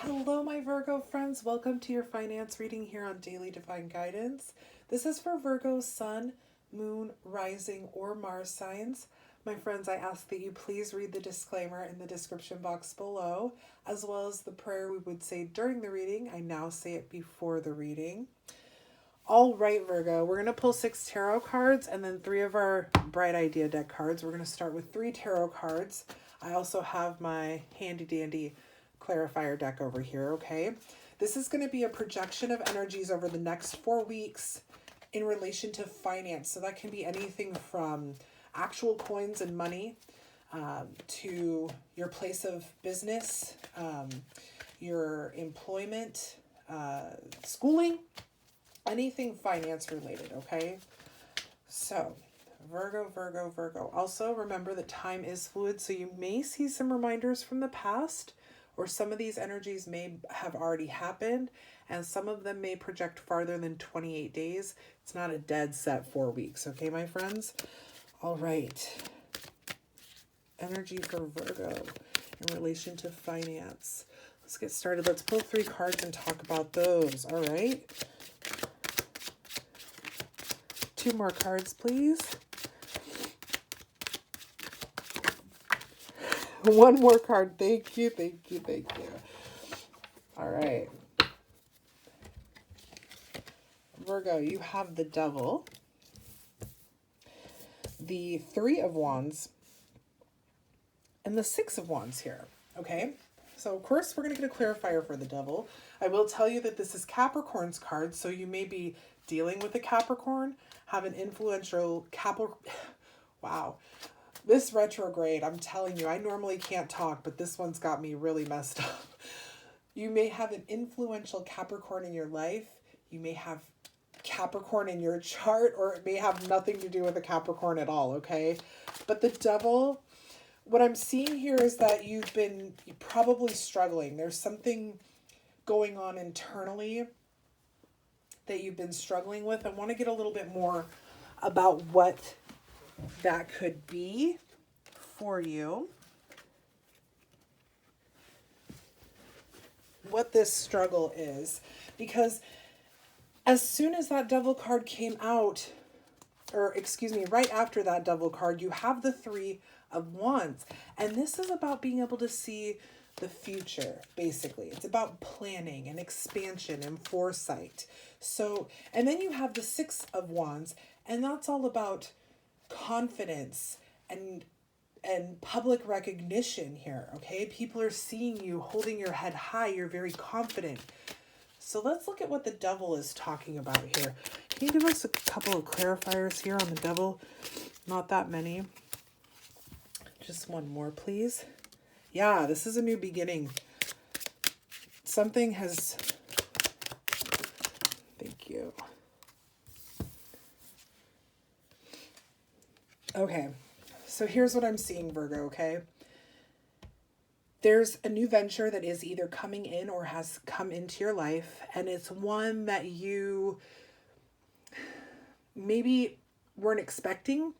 Hello, my Virgo friends. Welcome to your finance reading here on Daily Divine Guidance. This is for Virgo, Sun, Moon, Rising, or Mars signs. My friends, I ask that you please read the disclaimer in the description box below, as well as the prayer we would say during the reading. I now say it before the reading. All right, Virgo, we're going to pull 6 tarot cards and then 3 of our Bright Idea deck cards. We're going to start with 3 tarot cards. I also have my handy dandy clarifier deck over here, okay? This is going to be a projection of energies over the next 4 weeks in relation to finance. So that can be anything from actual coins and money to your place of business, your employment, schooling, anything finance related, okay? So, Virgo. Also, remember that time is fluid, so you may see some reminders from the past, or some of these energies may have already happened, and some of them may project farther than 28 days. It's not a dead set 4 weeks, okay, my friends? All right. Energy for Virgo in relation to finance. Let's get started. Let's pull 3 cards and talk about those, all right? 2 more cards, please. 1 more card. Thank you. All right. Virgo, you have the Devil, the 3 of Wands, and the 6 of Wands here, okay? So, of course, we're going to get a clarifier for the Devil. I will tell you that this is Capricorn's card, so you may be dealing with a Capricorn, have an influential Wow. This retrograde, I'm telling you, I normally can't talk, but this one's got me really messed up. You may have an influential Capricorn in your life. You may have Capricorn in your chart, or it may have nothing to do with a Capricorn at all, okay? But the Devil, what I'm seeing here is that you're probably struggling. There's something going on internally that you've been struggling with. I want to get a little bit more about what that could be for you. What this struggle is. Because as soon as that Devil card came out, right after that Devil card, you have the 3 of Wands. And this is about being able to see the future, basically. It's about planning and expansion and foresight. So, and then you have the 6 of Wands, and that's all about confidence and public recognition here, okay? People are seeing you holding your head high. You're very confident. So let's look at what the Devil is talking about here. Can you give us a couple of clarifiers here on the Devil? Not that many. Just 1 more, please. Yeah, this is a new beginning. Something has... Thank you. Okay, so here's what I'm seeing, Virgo, okay? There's a new venture that is either coming in or has come into your life, and it's one that you maybe weren't expecting,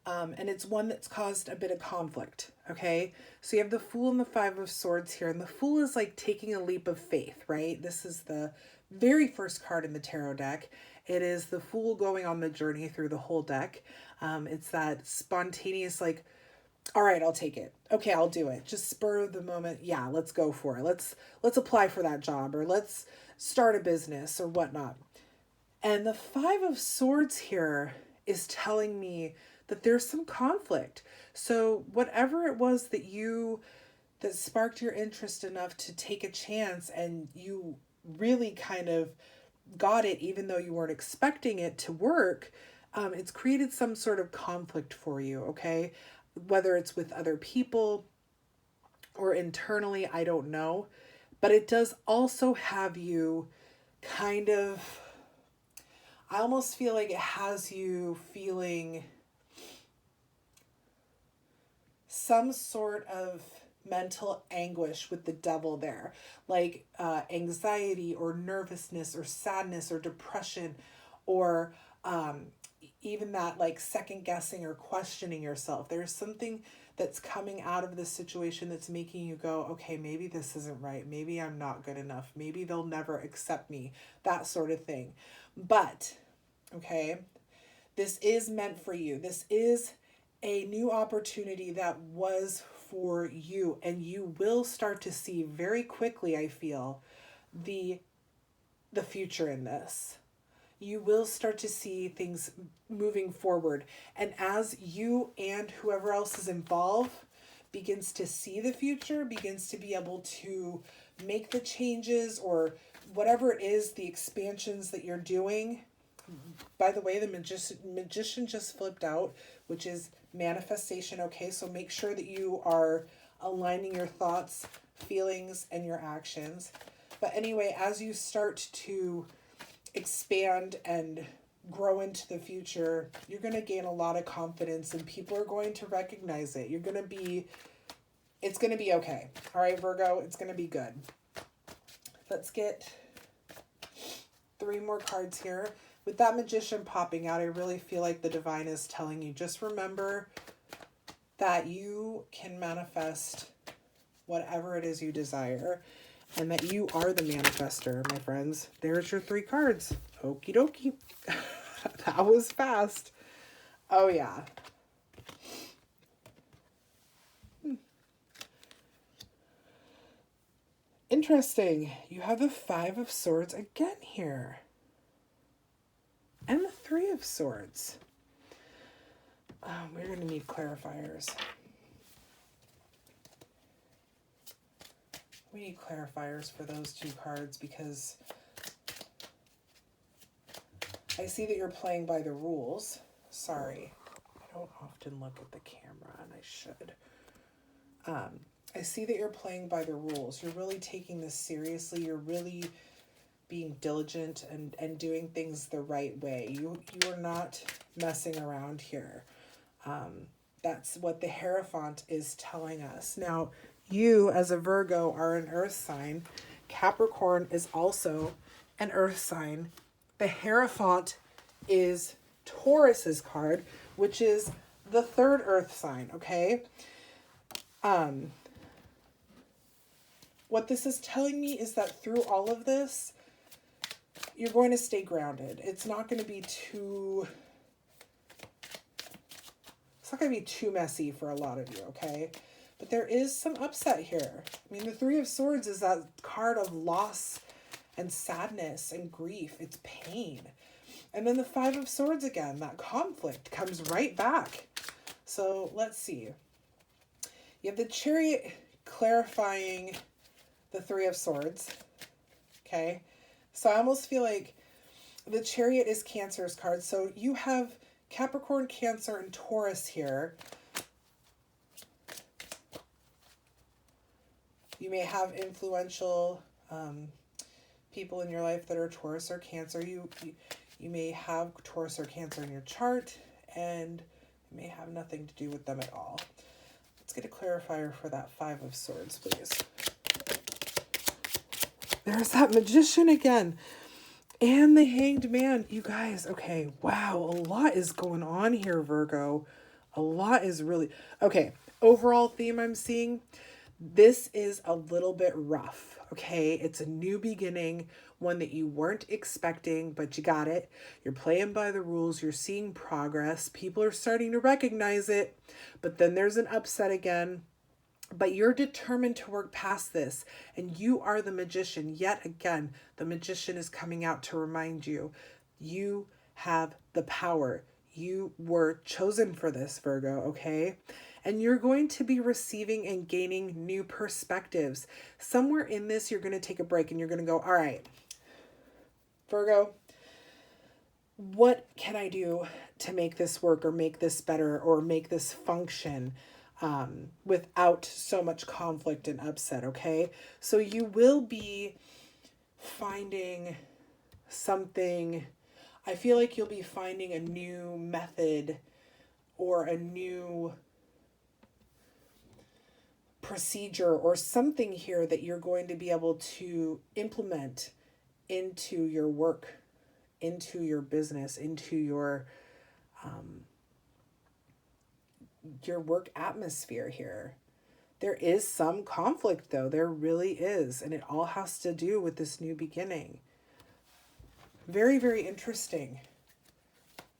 and it's one that's caused a bit of conflict, okay? So you have the Fool and the 5 of Swords here, and the Fool is like taking a leap of faith, right? This is the very first card in the tarot deck. It is the Fool going on the journey through the whole deck. It's that spontaneous, like, all right, I'll take it. Okay, I'll do it. Just spur of the moment. Yeah, let's go for it. Let's apply for that job, or let's start a business or whatnot. And the 5 of Swords here is telling me that there's some conflict. So whatever it was that sparked your interest enough to take a chance, and you really kind of got it even though you weren't expecting it to work, it's created some sort of conflict for you, okay? Whether it's with other people or internally, I don't know. But it does also have you kind of, I almost feel like it has you feeling some sort of mental anguish with the Devil there, like anxiety or nervousness or sadness or depression, or even that like second guessing or questioning yourself. There's something that's coming out of this situation that's making you go, okay, maybe this isn't right. Maybe I'm not good enough. Maybe they'll never accept me, that sort of thing. But, okay, this is meant for you. This is a new opportunity that was for you, and you will start to see very quickly, I feel, the future in this. You will start to see things moving forward. And as you and whoever else is involved begins to see the future, begins to be able to make the changes or whatever it is, the expansions that you're doing. By the way, the magician just flipped out, which is manifestation. Okay, so make sure that you are aligning your thoughts, feelings, and your actions. But anyway, as you start to expand and grow into the future, you're going to gain a lot of confidence and people are going to recognize it. It's going to be okay. All right, Virgo, it's going to be good. Let's get 3 more cards here. With that magician popping out, I really feel like the divine is telling you, just remember that you can manifest whatever it is you desire and that you are the manifester, my friends. There's your 3 cards. Okie dokie. That was fast. Oh, yeah. Interesting. You have the 5 of Swords again here. And the 3 of Swords. We're going to need clarifiers. We need clarifiers for those 2 cards because I see that you're playing by the rules. Sorry. I don't often look at the camera and I should. I see that you're playing by the rules. You're really taking this seriously. You're really being diligent and doing things the right way. You are not messing around here. That's what the Hierophant is telling us. Now, you as a Virgo are an earth sign. Capricorn is also an earth sign. The Hierophant is Taurus's card, which is the 3rd earth sign, okay? What this is telling me is that through all of this, you're going to stay grounded. It's not going to be too messy for a lot of you, okay? But there is some upset here. I mean, the 3 of Swords is that card of loss and sadness and grief. It's pain. And then the 5 of Swords again, that conflict comes right back. So let's see. You have the Chariot clarifying the 3 of Swords. Okay. So I almost feel like the Chariot is Cancer's card. So you have Capricorn, Cancer, and Taurus here. You may have influential people in your life that are Taurus or Cancer. You may have Taurus or Cancer in your chart, and it may have nothing to do with them at all. Let's get a clarifier for that 5 of Swords, please. There's that Magician again. And the Hanged Man. You guys, okay, wow, a lot is going on here, Virgo. A lot is really... Okay, overall theme I'm seeing, this is a little bit rough, okay? It's a new beginning, one that you weren't expecting, but you got it. You're playing by the rules. You're seeing progress. People are starting to recognize it, but then there's an upset again. But you're determined to work past this, and you are the Magician. Yet again, the Magician is coming out to remind you, you have the power. You were chosen for this, Virgo, okay? And you're going to be receiving and gaining new perspectives. Somewhere in this, you're going to take a break and you're going to go, all right, Virgo, what can I do to make this work or make this better or make this function without so much conflict and upset, okay? So you will be finding something. I feel like you'll be finding a new method or a new procedure or something here that you're going to be able to implement into your work, into your business, into your your work atmosphere here. There is some conflict though. There really is. And it all has to do with this new beginning. Very, very interesting.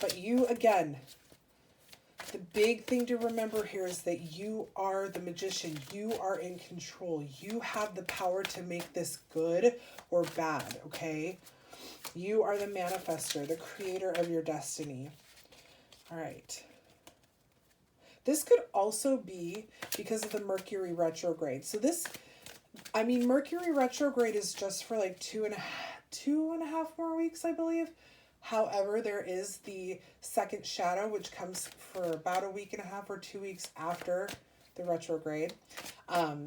But you, again, the big thing to remember here is that you are the magician. You are in control. You have the power to make this good or bad, okay? You are the manifester, the creator of your destiny. All right. This could also be because of the Mercury retrograde. So this, I mean, Mercury retrograde is just for like two and a half more weeks, I believe. However, there is the second shadow, which comes for about a week and a half or 2 weeks after the retrograde.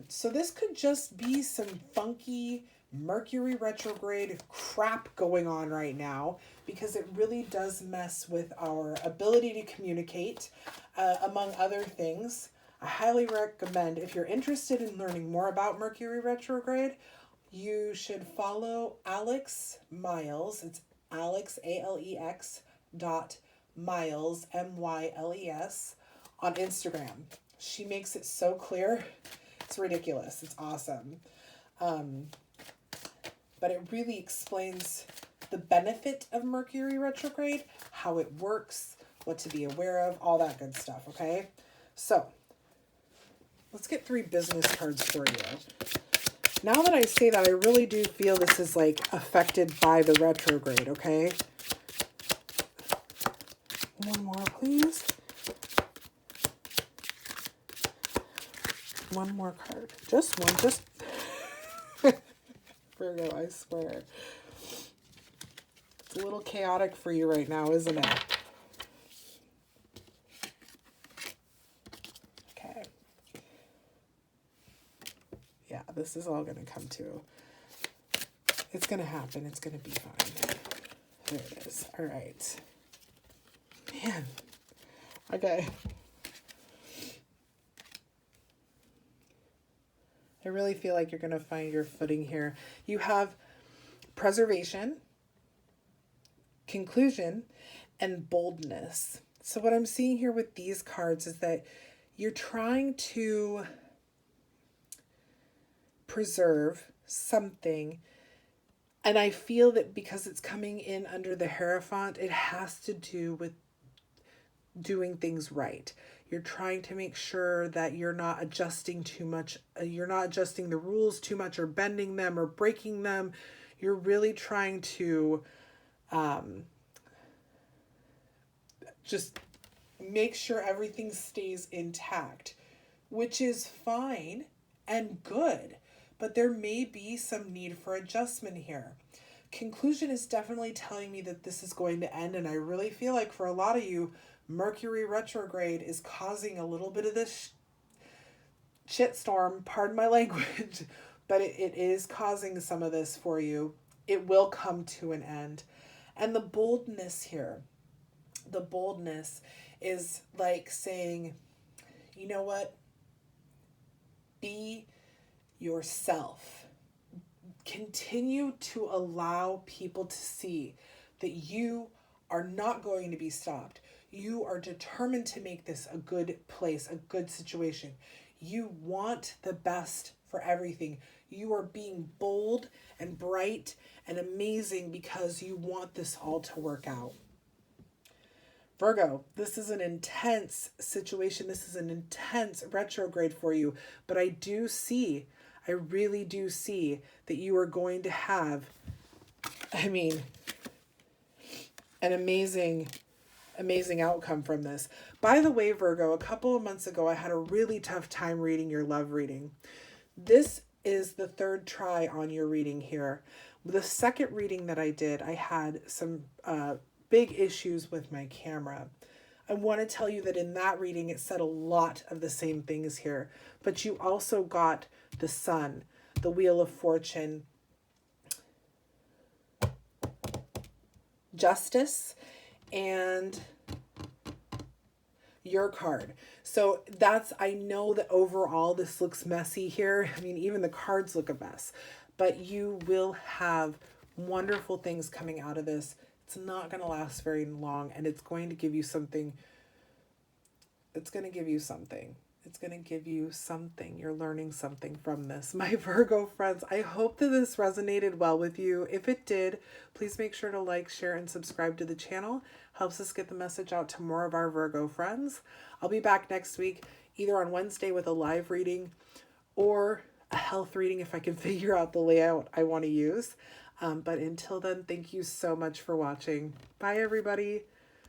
So this could just be some funky Mercury retrograde crap going on right now, because it really does mess with our ability to communicate, among other things. I highly recommend, if you're interested in learning more about Mercury retrograde, you should follow Alex Miles. It's Alex, Alex Miles, Myles, on Instagram. She makes it so clear. It's ridiculous. It's awesome. But it really explains the benefit of Mercury retrograde, how it works, what to be aware of, all that good stuff, okay? So, let's get 3 business cards for you. Now that I say that, I really do feel this is like affected by the retrograde, okay? One more, please. One more card. Just one, just... Virgo, I swear. It's a little chaotic for you right now, isn't it? Okay. Yeah, this is all going to come to. It's going to happen. It's going to be fine. There it is. All right. Man. Okay. I really feel like you're going to find your footing here. You have preservation, conclusion, and boldness. So what I'm seeing here with these cards is that you're trying to preserve something. And I feel that because it's coming in under the Hierophant, it has to do with doing things right. You're trying to make sure that you're not adjusting too much. You're not adjusting the rules too much or bending them or breaking them. You're really trying to just make sure everything stays intact, which is fine and good. But there may be some need for adjustment here. Conclusion is definitely telling me that this is going to end. And I really feel like for a lot of you, Mercury retrograde is causing a little bit of this shitstorm, pardon my language, but it is causing some of this for you. It will come to an end. And the boldness here, the boldness is like saying, you know what? Be yourself. Continue to allow people to see that you are not going to be stopped. You are determined to make this a good place, a good situation. You want the best for everything. You are being bold and bright and amazing because you want this all to work out. Virgo, this is an intense situation. This is an intense retrograde for you. But I really do see that you are going to have, an amazing outcome from this. By the way, Virgo, a couple of months ago, I had a really tough time reading your love reading. This is the 3rd try on your reading here. The 2nd reading that I did, I had some big issues with my camera. I want to tell you that in that reading, it said a lot of the same things here, but you also got the Sun, the Wheel of Fortune, Justice, and your card. So I know that overall this looks messy here. Even the cards look a mess, but you will have wonderful things coming out of this. It's not going to last very long, and it's going to give you something it's going to give you something. It's going to give you something. You're learning something from this. My Virgo friends, I hope that this resonated well with you. If it did, please make sure to like, share, and subscribe to the channel. Helps us get the message out to more of our Virgo friends. I'll be back next week, either on Wednesday with a live reading or a health reading if I can figure out the layout I want to use. But until then, thank you so much for watching. Bye, everybody.